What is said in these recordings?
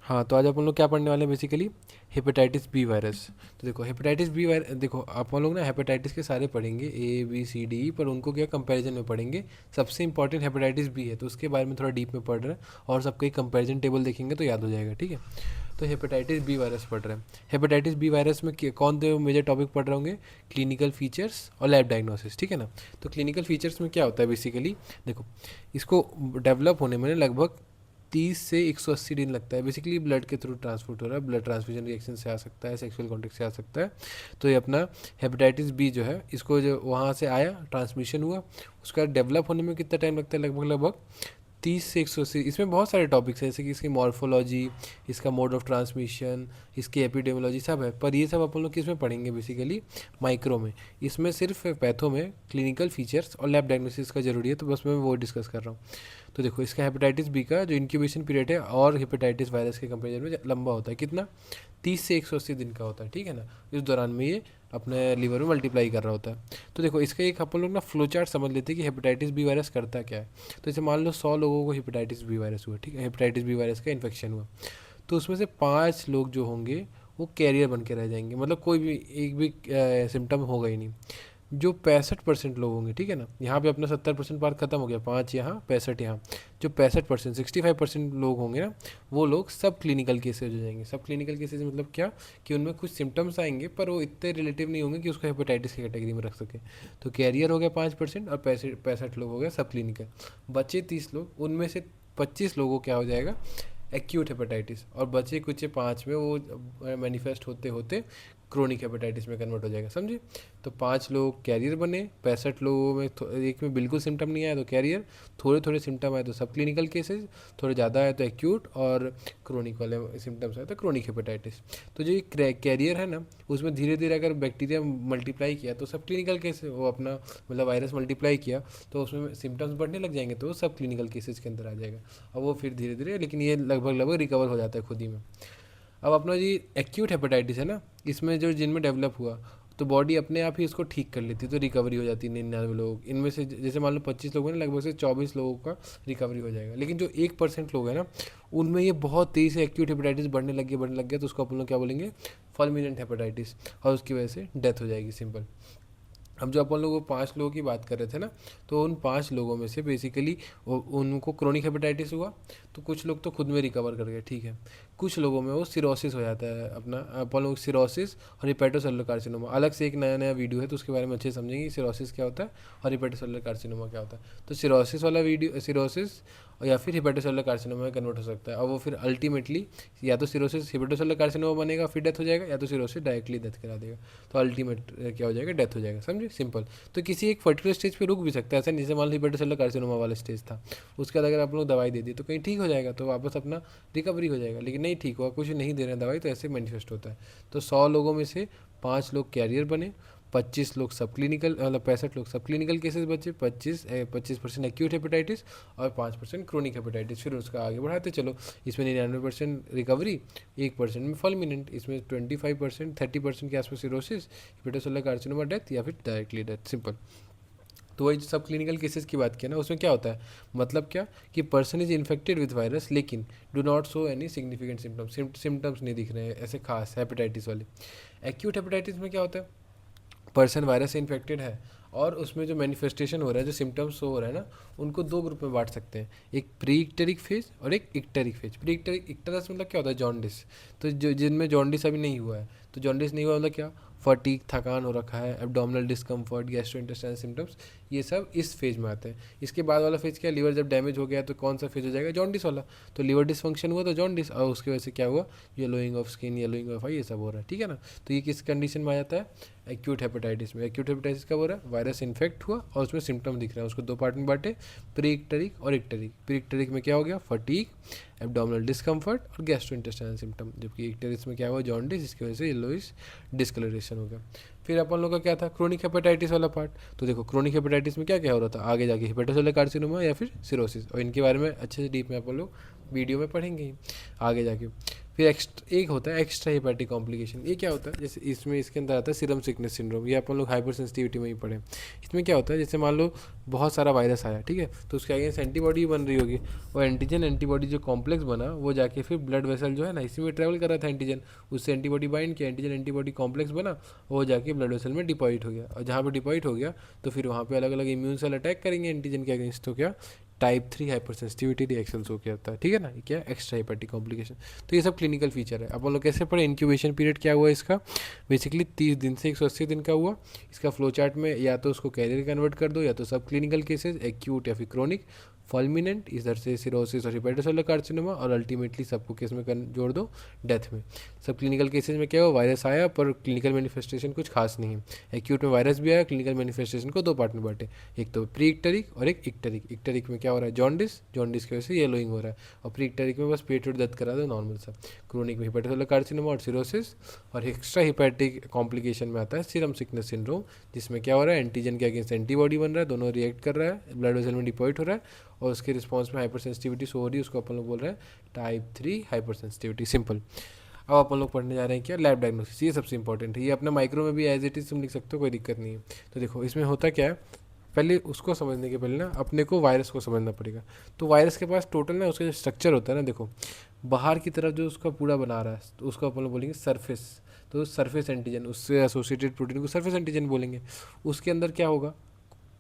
हाँ, तो आज अपन लोग क्या पढ़ने वाले हैं बेसिकली, हेपेटाइटिस बी वायरस। तो देखो हेपेटाइटिस बी वायरस, देखो अपन लोग ना हेपेटाइटिस के सारे पढ़ेंगे, ए बी सी डी, पर उनको क्या कंपैरिजन में पढ़ेंगे। सबसे इंपॉर्टेंट हेपेटाइटिस बी है, तो उसके बारे में थोड़ा डीप में पढ़ रहे हैं, और सबका एक कंपैरिजन टेबल देखेंगे तो याद हो जाएगा, ठीक है। तो हेपेटाइटिस बी वायरस पढ़ रहे हैं। हेपेटाइटिस बी वायरस में कौन से मेजर टॉपिक पढ़ रहे होंगे, क्लिनिकल फीचर्स और लैब डायग्नोसिस, ठीक है ना। तो क्लिनिकल फीचर्स में क्या होता है बेसिकली, देखो इसको डेवलप होने में लगभग 30 से 180 दिन लगता है। बेसिकली ब्लड के थ्रू ट्रांसपोर्ट हो रहा है, ब्लड ट्रांसफ्यूजन रिएक्शन से आ सकता है, सेक्सुअल कॉन्टेक्ट से आ सकता है। तो ये अपना हेपेटाइटिस बी जो है, इसको जो वहाँ से आया, ट्रांसमिशन हुआ, उसका डेवलप होने में कितना टाइम लगता है, लगभग लगभग 30 से 180। इसमें बहुत सारे टॉपिक्स हैं, जैसे कि इसकी मॉर्फोलॉजी, इसका मोड ऑफ ट्रांसमिशन, इसकी एपिडेमोलॉजी सब है, पर ये सब अपन लोग किस में पढ़ेंगे बेसिकली, माइक्रो में। इसमें सिर्फ पैथो में क्लिनिकल फीचर्स और लैब डायग्नोसिस का जरूरी है, तो बस मैं वो डिस्कस कर रहा हूँ। तो देखो इसका हेपेटाइटिस बी का जो इंक्यूबेशन पीरियड है और हेपेटाइटिस वायरस के कंपेरिजन में लंबा होता है, कितना, 30 से 180 दिन का होता है, ठीक है ना। इस दौरान में ये अपने लीवर में मल्टीप्लाई कर रहा होता है। तो देखो इसका एक अपन लोग ना फ्लो चार्ट समझ लेते हैं कि हेपेटाइटिस बी वायरस करता क्या है। तो जैसे मान लो 100 लोगों को हेपेटाइटिस बी वायरस हुआ, ठीक है, हेपेटाइटिस बी वायरस का इन्फेक्शन हुआ, तो उसमें से 5 लोग जो होंगे वो कैरियर बन के रह जाएंगे, मतलब कोई भी एक भी सिम्टम होगा ही नहीं। जो 65% लोग होंगे, ठीक है ना, यहाँ पे अपना 70% पार्ट खत्म हो गया, 5 यहाँ 65 यहाँ, जो 65% 65% लोग होंगे ना, वो लोग सब क्लिनिकल केसेज हो जाएंगे। सब क्लिनिकल केसेज मतलब क्या, कि उनमें कुछ सिम्टम्स आएंगे पर वो इतने रिलेटिव नहीं होंगे कि उसको हेपेटाइटिस की कैटेगरी में रख सके। तो कैरियर हो गया 5%, और 65 लोग हो गए सब क्लिनिकल। बचे 30 लोग, उनमें से 25 लोगों क्या हो जाएगा, एक्यूट हेपेटाइटिस, और बचे कुछ 5 में वो मैनिफेस्ट होते होते क्रोनिक हेपेटाइटिस में कन्वर्ट हो जाएगा, समझे। तो 5 लोग कैरियर बने, 65 लोगों में एक में बिल्कुल सिम्टम नहीं आया तो कैरियर, थोड़े थोड़े सिम्टम आए तो सब क्लिनिकल केसेज, थोड़े ज़्यादा आए तो एक्यूट, और क्रोनिक वाले सिम्टम्स आए तो क्रोनिक हेपेटाइटिस। तो जो ये कैरियर है ना, उसमें धीरे धीरे अगर बैक्टीरिया मल्टीप्लाई किया तो सब क्लिनिकल केस, वो अपना मतलब वायरस मल्टीप्लाई किया तो उसमें सिम्टम्स बढ़ने लग जाएंगे, तो वो सब क्लिनिकल केसेज के अंदर आ जाएगा। और वो फिर धीरे धीरे, लेकिन ये लगभग लगभग रिकवर हो जाता है खुद ही में। अब अपना जी एक्यूट हेपेटाइटिस है ना, इसमें जो जिनमें डेवलप हुआ, तो बॉडी अपने आप ही इसको ठीक कर लेती है, तो रिकवरी हो जाती है 99 लोग इनमें से। जैसे मान लो 25 लोग हैं ना, लगभग से 24 लोगों का रिकवरी हो जाएगा। लेकिन जो 1% लोग हैं ना, उनमें ये बहुत तेज़ी से एक्यूट हेपेटाइटिस बढ़ने लग गया, तो उसको अपन लोग क्या बोलेंगे, फॉल्मिनेंट हेपेटाइटिस, और उसकी वजह से डेथ हो जाएगी, सिंपल। अब जो अपन लोग वो 5 लोगों की बात कर रहे थे ना, तो उन 5 लोगों में से बेसिकली उनको क्रोनिक हेपेटाइटिस हुआ, तो कुछ लोग तो खुद में रिकवर कर गए, ठीक है। कुछ लोगों में वो सिरोसिस हो जाता है, अपना अपन लोग सिरोसिस और हिपेटोसेलुलर कार्सिनोमा, अलग से एक नया नया वीडियो है तो उसके बारे में अच्छे से समझेंगे कि सिरोसिस क्या होता है और हिपेटोसेलुलर कार्सिनोमा क्या होता है। तो सिरोसिस वाला वीडियो, सिरोसिस या फिर हिपेटोसेलुलर कार्सिनोमा में कन्वर्ट हो सकता है, और वो फिर अल्टीमेटली या तो सिरोसिस हिपेटोसेलुलर कार्सिनोमा बनेगा फिर डेथ हो जाएगा, या तो सिरोसिस डायरेक्टली डेथ करा देगा, तो अल्टीमेट क्या हो जाएगा, डेथ हो जाएगा, समझे, सिंपल। तो किसी एक पर्टिकुलर स्टेज पे रुक भी सकता है, ऐसा नहीं, जैसे मान लो हिपेटोसेलुलर कार्सिनोमा वाला स्टेज था, उसके बाद अगर आप लोग दवाई दे दी तो कहीं ठीक हो जाएगा, तो वापस अपना रिकवरी हो जाएगा। लेकिन नहीं ठीक हुआ, कुछ नहीं दे रहे हैं दवाई, तो ऐसे मैनिफेस्ट होता है। तो 100 लोगों में से 5 लोग कैरियर बने, 25 लोग सब क्लिनिकल, मतलब 65 लोग सब क्लिनिकल केसेस बचे, 25% एक्यूट हेपेटाइटिस और 5% क्रोनिक हेपेटाइटिस। फिर उसका आगे बढ़ाते चलो, इसमें 99% रिकवरी, 1% में फॉल्मिनेंट, इसमें 25% 30% के आसपास सिरोसिस, हिपेटोसेलुलर कार्सिनोमा डेथ, या फिर डायरेक्टली डेथ, सिंपल। तो वही सब क्लिनिकल केसेस की बात किया ना, उसमें क्या होता है, मतलब क्या, कि person is infected with virus लेकिन do not show any significant symptoms नहीं दिख रहे हैं ऐसे खास, हेपेटाइटिस वाले। एक्यूट हेपेटाइटिस में क्या होता है, पर्सन वायरस से इन्फेक्टेड है, और उसमें जो मैनिफेस्टेशन हो रहा है, जो सिम्टम्स हो रहा है ना, उनको 2 ग्रुप में बांट सकते हैं, एक प्री इक्टेरिक फेज और एक इक्टेरिक फेज। प्री इक्टेरस मतलब क्या होता है, जॉन्डिस। तो जो जिनमें जॉन्डिस अभी नहीं हुआ है, तो जॉन्डिस नहीं हुआ मतलब क्या, फटीक, थकान हो रखा है, एब्डोमिनल डिस्कम्फर्ट, गैस्ट्रोइंटेस्टाइनल सिम्टम्स, ये सब इस फेज में आते हैं। इसके बाद वाला फेज क्या, लीवर जब डैमेज हो गया तो कौन सा फेज हो जाएगा, जॉन्डिस वाला। तो लीवर डिसफंक्शन हुआ तो जॉन्डिस, और उसकी वजह से क्या हुआ, yellowing of skin, yellowing of eye, ये सब हो रहा है, ठीक है ना। तो ये किस कंडीशन में आ जाता है, एक्यूट हेपेटाइटिस में। एक्यूट हेपेटाइटिस कब हो रहा है, वायरस इन्फेक्ट हुआ और उसमें सिम्टम दिख रहे हैं, उसको 2 पार्ट में बांटे, प्री इक्टेरिक और इक्टेरिक। प्री इक्टेरिक में क्या हो गया, फटीक, एब्डोमिनल डिस्कम्फर्ट और गैस्ट्रोइंटेस्टाइनल सिम्टम, जबकि इक्टेरिस में क्या हुआ, जॉन्डिस, इसकी वजह से येलोइश डिस्कलरेशन हो गया। फिर अपन लोग का क्या था, क्रोनिक हेपेटाइटिस वाला पार्ट। तो देखो क्रोनिक हेपेटाइटिस में क्या क्या हो रहा था, आगे जाके हिपेटोसेलुलर कार्सिनोमा या फिर सिरोसिस, और इनके बारे में अच्छे से डीप में अपन लोग वीडियो में पढ़ेंगे ही आगे जाके। फिर एक होता है एक्स्ट्रा हेपेटिक कॉम्प्लिकेशन। ये क्या होता है, जैसे इसमें इसके अंदर आता है सीरम सिकनेस सिंड्रोम, ये अपन लोग हाइपर सेंसिटिविटी में ही पढ़े। इसमें क्या होता है, जैसे मान लो बहुत सारा वायरस आया, ठीक है, तो उसके अगेंस्ट एंटीबॉडी बन रही होगी, और एंटीजन एंटीबॉडी जो कॉम्प्लेक्स बना वो जाके फिर ब्लड वेसल जो है ना इसी में ट्रैवल कर रहा था एंटीजन, उससे एंटीबॉडी बाइंड किया, एंटीजन एंटीबॉडी कॉम्प्लेक्स बना, वो जाके ब्लड वेसल में डिपॉजिट हो गया, और जहाँ पे डिपॉजिट हो गया तो फिर वहाँ पे अलग अलग इम्यून सेल अटैक करेंगे एंटीजन के अगेंस्ट, तो क्या टाइप 3 हाइपर सेंसिटिविटी रिएक्शंस हो जाता है, ठीक है ना, ये क्या एक्स्ट्रा हेपेटिक कॉम्प्लिकेशन। तो ये सब क्लिनिकल फीचर है। अब हम लोग कैसे पढ़े, इंक्यूबेशन पीरियड क्या हुआ इसका, बेसिकली 30 दिन से 180 दिन का हुआ। इसका फ्लो चार्ट में या तो उसको कैरियर कन्वर्ट कर दो, या तो सब क्लिनिकल केसेस एक्यूट या फिर क्रोनिक, फॉल्मिनेंट इधर से सिरोसिस और हिपेटोसेलुलर कार्सिनोमा, और अल्टीमेटली सबको केस में जोड़ दो डेथ में। सब क्लिनिकल केसेस में क्या हुआ, वायरस आया पर क्लिनिकल मैनिफेस्टेशन कुछ खास नहीं है। एक्यूट में वायरस भी आया, क्लिनिकल मैनिफेस्टेशन को दो पार्ट में बांटे, एक तो प्री इक्टरिक और एक इक्टरिक। इक्टरिक में क्या हो रहा है, जॉन्डिस, जॉन्डिस की वजह से येलोइंग हो रहा है, और प्री इक्टरिक में बस पेट वेट दर्द करा दो नॉर्मल सा। क्रोनिक में हिपेटोसेलुलर कार्सिनोमा और सिरोसिस, और एक्स्ट्रा हिपैटिक कॉम्प्लिकेशन में आता है सीरम सिकनेस सिंड्रोम, जिसमें क्या हो रहा है, एंटीजन के अगेंस्ट एंटीबॉडी बन रहा है, दोनों रिएक्ट कर रहा है, ब्लड वेसल में डिपॉजिट हो रहा है, और उसके रिस्पॉन्स में हाइपर सेंसिटिविटी शो हो रही है, उसको अपन लोग बोल रहे हैं टाइप 3 हाइपर सेंसिटिविटी, सिंपल। अब अपन लोग पढ़ने जा रहे हैं क्या, लैब डायग्नोसिस, ये सबसे इंपॉर्टेंट है, ये अपना माइक्रो में भी एज इट इज तुम लिख सकते हो, कोई दिक्कत नहीं है। तो देखो इसमें होता क्या है, पहले उसको समझने के पहले ना अपने को वायरस को समझना पड़ेगा। तो वायरस के पास टोटल ना उसका जो स्ट्रक्चर होता है ना, देखो बाहर की तरफ जो उसका पूरा बना रहा है तो उसको अपन लोग बोलेंगे सरफेस, तो सरफेस एंटीजन, उससे एसोसिएटेड प्रोटीन को सरफेस एंटीजन बोलेंगे। उसके अंदर क्या होगा,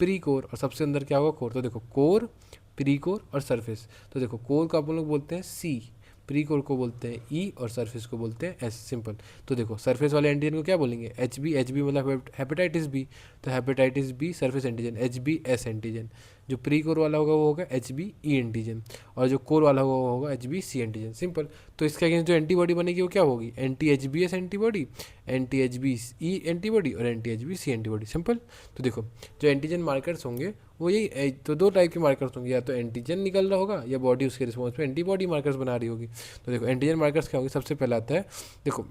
प्री कोर, और सबसे अंदर क्या होगा, कोर। तो देखो कोर, प्री कोर और सरफेस। तो देखो कोर को अपन लोग बोलते हैं सी, प्री कोर को बोलते हैं ई, और सरफेस को बोलते हैं एस, सिंपल। तो देखो सरफेस वाले एंटीजन को क्या बोलेंगे, एच बी, एच बी मतलब हेपेटाइटिस बी, तो hepatitis B surface antigen H B S antigen. जो प्री कोर वाला होगा वो होगा एच बी ई एंटीजन, और जो कोर वाला होगा वो होगा H B C antigen, simple. तो इसके अगेंस्ट जो एंटीबॉडी बनेगी वो क्या होगी, anti H B S antibody, anti H B E antibody और anti H B C antibody, simple. तो देखो जो एंटीजन मार्कर्स होंगे वो यही, तो दो टाइप के मार्कर्स होंगे, या तो एंटीजन निकल रहा होगा या बॉडी उसके रिस्पॉन्स में एंटीबॉडी मार्कर्स बना रही होगी। तो देखो एंटीजन मार्कर्स क्या होंगे, सबसे पहला आता है, देखो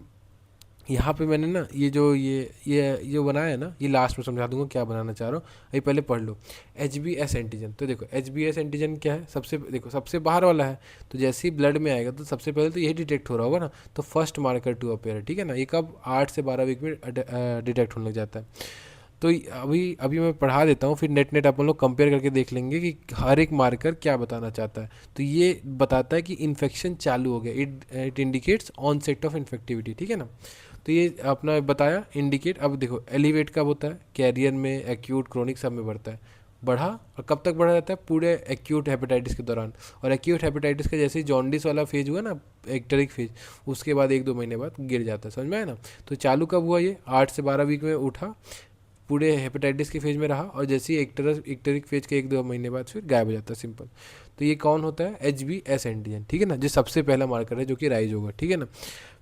यहाँ पे मैंने ना ये जो ये बनाया है ना, ये लास्ट में समझा दूंगा क्या बनाना चाह रहा हूँ, अभी पहले पढ़ लो। एच बी एस एंटीजन, तो देखो एच बी एस एंटीजन क्या है, सबसे देखो सबसे बाहर वाला है, तो जैसे ही ब्लड में आएगा तो सबसे पहले तो यही डिटेक्ट हो रहा होगा ना, तो फर्स्ट मार्कर टू अपेयर, ठीक है ना, ये कब 8 से 12 वीक में डिटेक्ट होने लग जाता है। तो अभी अभी मैं पढ़ा देता हूँ, फिर नेट नेट अपन लोग कंपेयर करके देख लेंगे कि हर एक मार्कर क्या बताना चाहता है। तो ये बताता है कि इन्फेक्शन चालू हो गया, it indicates onset of infectivity, ठीक है ना। तो ये अपना बताया इंडिकेट। अब देखो एलिवेट कब होता है, कैरियर में, एक्यूट, क्रोनिक सब में बढ़ता है, बढ़ा, और कब तक बढ़ा जाता है, पूरे एक्यूट हेपेटाइटिस के दौरान। और एक्यूट हेपेटाइटिस का जैसे ही जॉन्डिस वाला फेज हुआ ना, एक्टरिक फेज, उसके बाद 1-2 महीने बाद गिर जाता है, समझ में आया ना। तो चालू कब हुआ, ये 8 से 12 वीक में उठा, पूरे हेपेटाइटिस के फेज में रहा, और जैसे ही एक्टरिक फेज के 1-2 महीने बाद फिर गायब हो जाता है, सिंपल। तो ये कौन होता है, एच बी एस एंटीजन, ठीक है ना, जो सबसे पहला मार्कर है जो कि राइज होगा, ठीक है ना।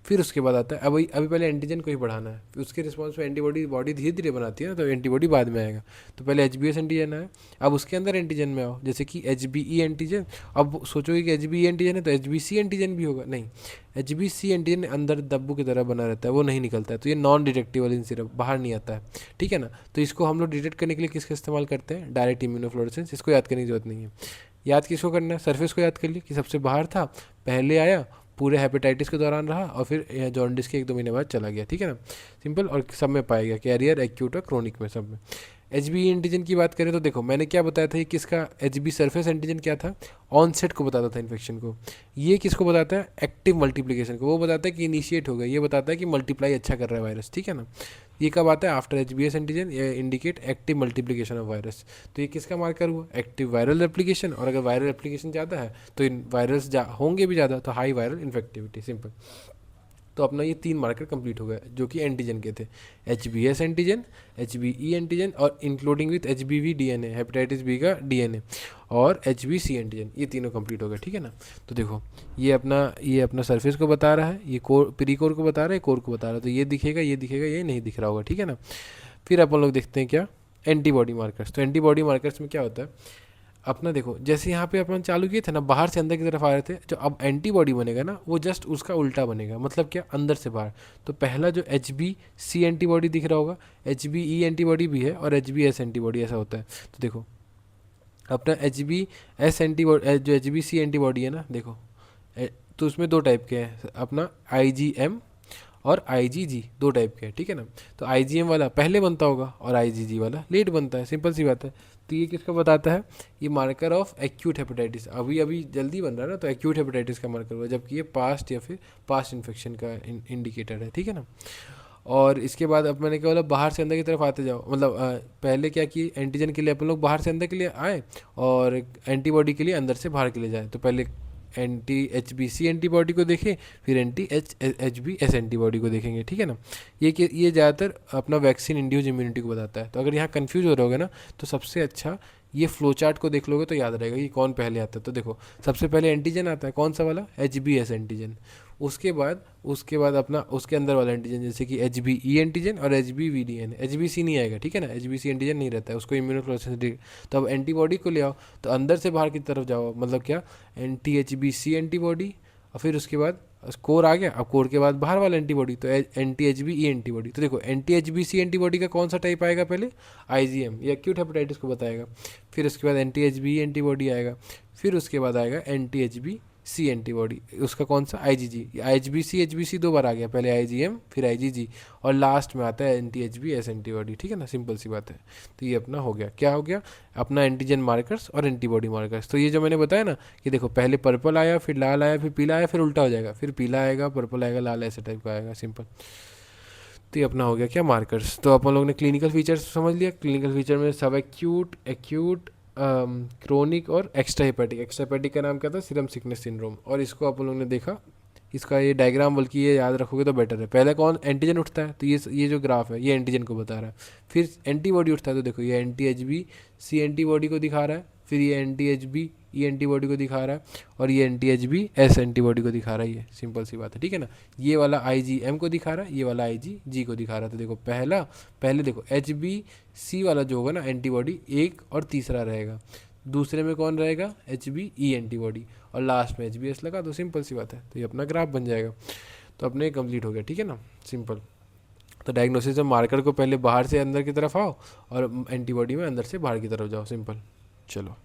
फिर उसके बाद आता है, अभी अभी पहले एंटीजन को ही बढ़ाना है, फिर उसके रिस्पॉन्स में एंटीबॉडी बॉडी धीरे धीरे बनाती है ना, तो एंटीबॉडी बाद में आएगा। तो पहले एच बी एस एंटीजन है, अब उसके अंदर एंटीजन में आओ, जैसे कि एच बी ई एंटीजन। अब सोचोगे कि एच बी ई एंटीजन है तो एच बी सी एंटीजन भी होगा, नहीं, एच बी सी एंटीजन अंदर दब्बू की तरह बना रहता है, वो नहीं निकलता है, तो ये नॉन डिटेक्टिबल इन सिरप, बाहर नहीं आता है, ठीक है ना। तो इसको हम लोग डिटेक्ट करने के लिए किसका इस्तेमाल करते हैं, डायरेक्ट इम्यूनोफ्लोरेसेंस। इसको याद करने की जरूरत नहीं है। याद किसको करना है, सरफेस को याद कर लिए कि सबसे बाहर था, पहले आया, पूरे हेपेटाइटिस के दौरान रहा, और फिर जॉन्डिस के 1-2 महीने बाद चला गया, ठीक है ना, सिंपल। और सब में पाया गया, कैरियर, एक्यूट और क्रोनिक में, सब में। एच बी एंटीजन की बात करें तो देखो मैंने क्या बताया था, ये किसका, एच बी सरफेस एंटीजन क्या था, ऑनसेट को बताता था इन्फेक्शन को। ये किसको बताता है, एक्टिव मल्टीप्लिकेशन को, वो बताता है कि इनिशिएट हो गया, ये बताता है कि मल्टीप्लाई अच्छा कर रहा है वायरस, ठीक है ना। ये कब आता है, after H B S antigen, ये indicate active multiplication of virus. तो ये किसका मार्कर हुआ, एक्टिव वायरल एप्लीकेशन, और अगर वायरल एप्लीकेशन ज़्यादा है तो इन वायरस होंगे भी ज़्यादा, तो हाई वायरल इन्फेक्टिविटी, सिंपल। तो अपना ये 3 मार्कर कंप्लीट हो गए जो कि एंटीजन के थे, H B S antigen, H B E antigen, और including with H B V D N A, hepatitis B का डी एन ए, और एच बी सी एंटीजन, ये तीनों कंप्लीट हो गए, ठीक है ना। तो देखो ये अपना सरफेस को बता रहा है, ये कोर, प्री कोर को बता रहा है, कोर को बता रहा है, तो ये दिखेगा, ये दिखेगा, ये नहीं दिख रहा होगा, ठीक है ना। फिर अपन लोग देखते हैं क्या, एंटीबॉडी मार्कर्स। तो एंटीबॉडी मार्कर्स में क्या होता है, अपना देखो जैसे यहाँ पे अपन चालू किए थे ना, बाहर से अंदर की तरफ आ रहे थे, जो अब एंटीबॉडी बनेगा ना वो जस्ट उसका उल्टा बनेगा, मतलब क्या, अंदर से बाहर। तो पहला जो एच बी सी एंटीबॉडी दिख रहा होगा, एच बी ई एंटीबॉडी भी है, और एच बी एस एंटीबॉडी, ऐसा होता है। तो देखो अपना एच बी एस एंटीबॉडी, जो एच बी सी एंटीबॉडी है ना, देखो तो उसमें दो टाइप के हैं अपना IgM और IgG, दो टाइप के हैं, ठीक है ना। तो IgM वाला पहले बनता होगा और IgG वाला लेट बनता है, सिंपल सी बात है। तो ये किसका बताता है, ये मार्कर ऑफ एक्यूट हेपेटाइटिस, अभी अभी जल्दी बन रहा है ना, तो एक्यूट हेपेटाइटिस का मार्कर हुआ, जबकि ये पास्ट या फिर पास्ट इन्फेक्शन का इंडिकेटर है, ठीक है ना। और इसके बाद अब मैंने क्या बोला, बाहर से अंदर की तरफ आते जाओ, मतलब पहले क्या कि एंटीजन के लिए अपन लोग बाहर से अंदर के लिए आए और एंटीबॉडी के लिए अंदर से बाहर के लिए जाए। तो पहले anti-HBC एंटीबॉडी को देखें, फिर anti-HBs एंटीबॉडी को देखेंगे, ठीक है ना। ये ज़्यादातर अपना वैक्सीन इंड्यूस इम्यूनिटी को बताता है। तो अगर यहाँ कंफ्यूज हो रहोगे ना, तो सबसे अच्छा ये फ्लो चार्ट को देख लोगे तो याद रहेगा कि कौन पहले आता है। तो देखो सबसे पहले एंटीजन आता है, कौन सा वाला, HBs एंटीजन। उसके बाद अपना उसके अंदर वाला एंटीजन, जैसे कि HBe एंटीजन और HBVDN, HBC नहीं आएगा, ठीक है ना, HBC एंटीजन नहीं रहता है, उसको इम्यूनोफ्लोरेसेंस। तो अब एंटीबॉडी को ले आओ, तो अंदर से बाहर की तरफ जाओ, मतलब क्या, anti-HBC एंटीबॉडी, और फिर उसके बाद कोर आ गया। अब कोर के बाद बाहर वाला एंटीबॉडी, तो anti-HBe एंटीबॉडी। तो देखो anti-HBC एंटीबॉडी का कौन सा टाइप आएगा, पहले IgM, ये एक्यूट हेपेटाइटिस को बताएगा। फिर उसके बाद anti-HBe एंटीबॉडी आएगा, फिर उसके बाद आएगा anti-HBC एंटीबॉडी, उसका कौन सा, IgG। HBC दो बार आ गया, पहले IgM फिर IgG, और लास्ट में आता है anti-HBs एंटीबॉडी, ठीक है ना, सिंपल सी बात है। तो ये अपना हो गया, क्या हो गया, अपना एंटीजन मार्कर्स और एंटीबॉडी मार्कर्स। तो ये जो मैंने बताया ना कि देखो पहले पर्पल आया, फिर लाल आया, फिर पीला आया, फिर उल्टा हो जाएगा, फिर पीला आएगा, पर्पल आएगा, लाल, ऐसे टाइप का आएगा, सिंपल। तो ये अपना हो गया क्या, मार्कर्स। तो अपन लोग ने क्लिनिकल फीचर्स समझ लिया। क्लिनिकल फीचर में सब एक्यूट, क्रोनिक और एक्स्ट्रा हेपेटिक। एक्स्ट्रा हेपेटिक का नाम क्या था, सीरम सिकनेस सिंड्रोम, और इसको अपन लोग ने देखा, इसका ये डायग्राम, बल्कि ये याद रखोगे तो बेटर है। पहले कौन एंटीजन उठता है, तो ये जो ग्राफ है ये एंटीजन को बता रहा है। फिर एंटीबॉडी उठता है, तो देखो ये anti-HBc एंटीबॉडी को दिखा रहा है, फिर ये anti-HBe एंटीबॉडी को दिखा रहा है, और ये anti-HBs एंटीबॉडी को दिखा रहा है। ये सिंपल सी बात है, ठीक है ना। ये वाला IgM को दिखा रहा है, ये वाला IgG को दिखा रहा है। तो देखो पहले देखो HBC वाला जो होगा ना एंटीबॉडी, एक और तीसरा रहेगा, दूसरे में कौन रहेगा, HBe एंटीबॉडी, और लास्ट में HBs लगा, तो सिंपल सी बात है। तो ये अपना ग्राफ बन जाएगा। तो अपने कंप्लीट हो गया, ठीक है ना, सिंपल। तो डायग्नोसिस में मार्कर को पहले बाहर से अंदर की तरफ आओ, और एंटीबॉडी में अंदर से बाहर की तरफ जाओ, सिंपल। चलो।